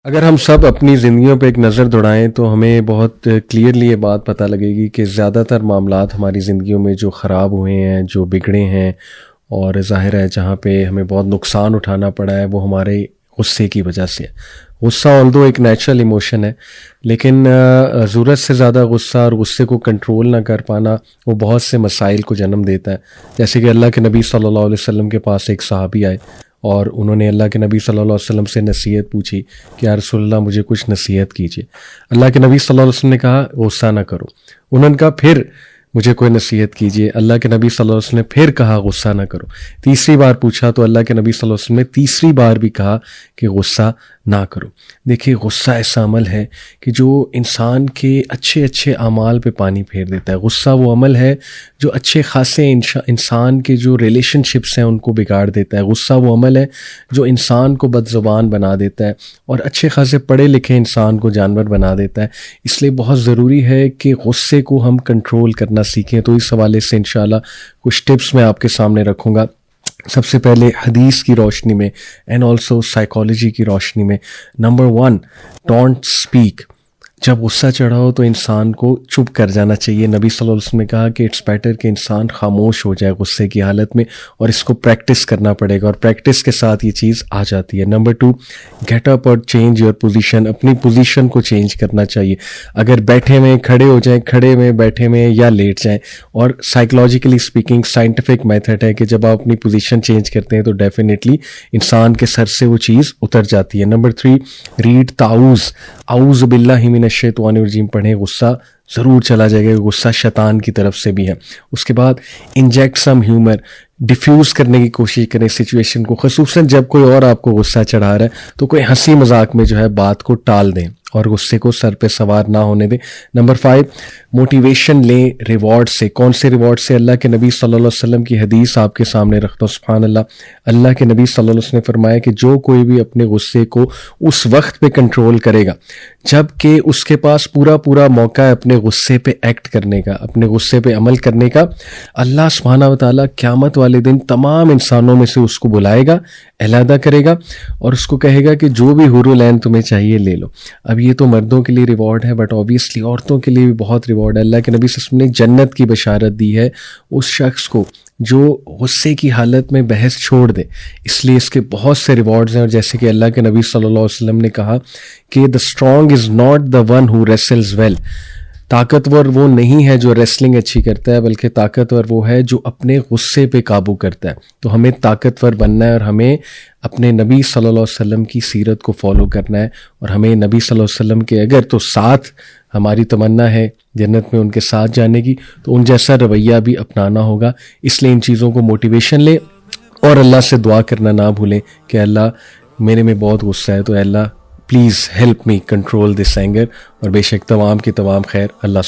अगर हम सब अपनी ज़िंदगियों पे एक नज़र दौड़ाएं तो हमें बहुत क्लियरली ये बात पता लगेगी कि ज़्यादातर मामलात हमारी ज़िंदगियों में जो ख़राब हुए हैं, जो बिगड़े हैं और ज़ाहिर है जहाँ पे हमें बहुत नुकसान उठाना पड़ा है वो हमारे गुस्से की वजह से है। गुस्सा ऑल्दो एक नेचुरल इमोशन है, लेकिन ज़रूरत से ज़्यादा गुस्सा और गुस्से को कंट्रोल ना कर पाना वो बहुत से मसाइल को जन्म देता है। जैसे कि अल्लाह के नबी सल्लल्लाहु अलैहि वसल्लम के पास एक सहाबी आए और उन्होंने अल्लाह के नबी सल्लल्लाहु अलैहि वसल्लम से नसीहत पूछी कि या रसूलल्लाह मुझे कुछ नसीहत कीजिए। अल्लाह के नबी सल्लल्लाहु अलैहि वसल्लम ने कहा गुस्सा ना करो। उन्होंने कहा फिर मुझे कोई नसीहत कीजिए। अल्लाह के नबी सल्लल्लाहु अलैहि वसल्लम ने फिर कहा गुस्सा ना करो। तीसरी बार पूछा तो अल्लाह के नबी सल्लल्लाहु अलैहि वसल्लम ने तीसरी बार भी कहा कि गुस्सा ना करो। देखिए, गुस्सा ऐसा अमल है कि जो इंसान के अच्छे अच्छे अमाल पे पानी फेर देता है। गुस्सा वो अमल है जो अच्छे खासे इंसान के जो रिलेशनशिप्स हैं उनको बिगाड़ देता है। गुस्सा वो अमल है जो इंसान को बदज़ुबान बना देता है और अच्छे खासे पढ़े लिखे इंसान को जानवर बना देता है। इसलिए बहुत ज़रूरी है कि गुस्से को हम कंट्रोल करना सीखें। तो इस हवाले से इंशाल्लाह कुछ टिप्स मैं आपके सामने रखूँगा। सबसे पहले हदीस की रोशनी में एंड ऑल्सो साइकोलॉजी की रोशनी में, नंबर 1, डोंट स्पीक। जब गुस्सा चढ़ा हो तो इंसान को चुप कर जाना चाहिए। नबी सल्लल्लाहु अलैहि वसल्लम ने कहा कि इट्स बेटर कि इंसान खामोश हो जाए गुस्से की हालत में, और इसको प्रैक्टिस करना पड़ेगा और प्रैक्टिस के साथ ये चीज़ आ जाती है। नंबर 2, गेट अप और चेंज योर पोजीशन। अपनी पोजीशन को चेंज करना चाहिए। अगर बैठे में खड़े हो जाएं, खड़े में बैठे में या लेट जाएं। और साइकोलॉजिकली स्पीकिंग साइंटिफिक मेथड है कि जब आप अपनी पोजीशन चेंज करते हैं तो डेफिनेटली इंसान के सर से वो चीज़ उतर जाती है। नंबर 3, रीड ताऊज़, आऊज़ बिल्लाहि मिनश्शैतानिर्रजीम पढ़ें। गुस्सा ज़रूर चला जाएगा। गुस्सा शैतान की तरफ से भी है। उसके बाद इंजेक्ट सम ह्यूमर, डिफ्यूज़ करने की कोशिश करें सिचुएशन को, ख़ुसूसन जब कोई और आपको गुस्सा चढ़ा रहा है तो कोई हंसी मजाक में जो है बात को टाल दें और गुस्से को सर पे सवार ना होने दें। नंबर 5, मोटिवेशन लें रिवॉर्ड से। कौन से रिवॉर्ड से? अल्लाह के नबी सल्लल्लाहु अलैहि वसल्लम की हदीस आपके सामने रखता हूँ। सुभान अल्लाह। अल्लाह के नबी सल्लल्लाहु अलैहि वसल्लम ने फरमाया कि जो कोई भी अपने गुस्से को उस वक्त पे कंट्रोल करेगा जबकि उसके पास पूरा पूरा मौका है अपने गुस्से पे एक्ट करने का, अपने गुस्से पे अमल करने का, अल्लाह सुब्हानहू व तआला क़यामत वाले दिन तमाम इंसानों में से उसको बुलाएगा, अलहदा करेगा और उसको कहेगा कि जो भी हुरुल ऐन तुम्हें चाहिए ले लो। अब ये तो मर्दों के लिए रिवॉर्ड है, बट ऑब्वियसली औरतों के लिए भी बहुत रिवॉर्ड है। अल्लाह के नबी सल्लल्लाहु अलैहि वसल्लम ने जन्नत की बशारत दी है उस शख्स को जो गुस्से की हालत में बहस छोड़ दे। इसलिए इसके बहुत से रिवॉर्ड्स हैं। और जैसे कि अल्लाह के नबी सल्लल्लाहु अलैहि वसल्लम ने कहा कि the strong is not the one who wrestles well. ताकतवर वो नहीं है जो रेसलिंग अच्छी करता है, बल्कि ताकतवर वो है जो अपने गुस्से पे काबू करता है। तो हमें ताकतवर बनना है और हमें अपने नबी सल्लल्लाहु अलैहि वसल्लम की सीरत को फॉलो करना है। और हमें नबी सल्लल्लाहु अलैहि वसल्लम के अगर तो साथ हमारी तमन्ना है जन्नत में उनके साथ जाने की, तो उन जैसा रवैया भी अपनाना होगा। इसलिए इन चीज़ों को मोटिवेशन ले और अल्लाह से दुआ करना ना भूलें कि अल्लाह मेरे में बहुत गुस्सा है, तो Allah please help me control this anger. और बेशक तमाम की तमाम खैर अल्लाह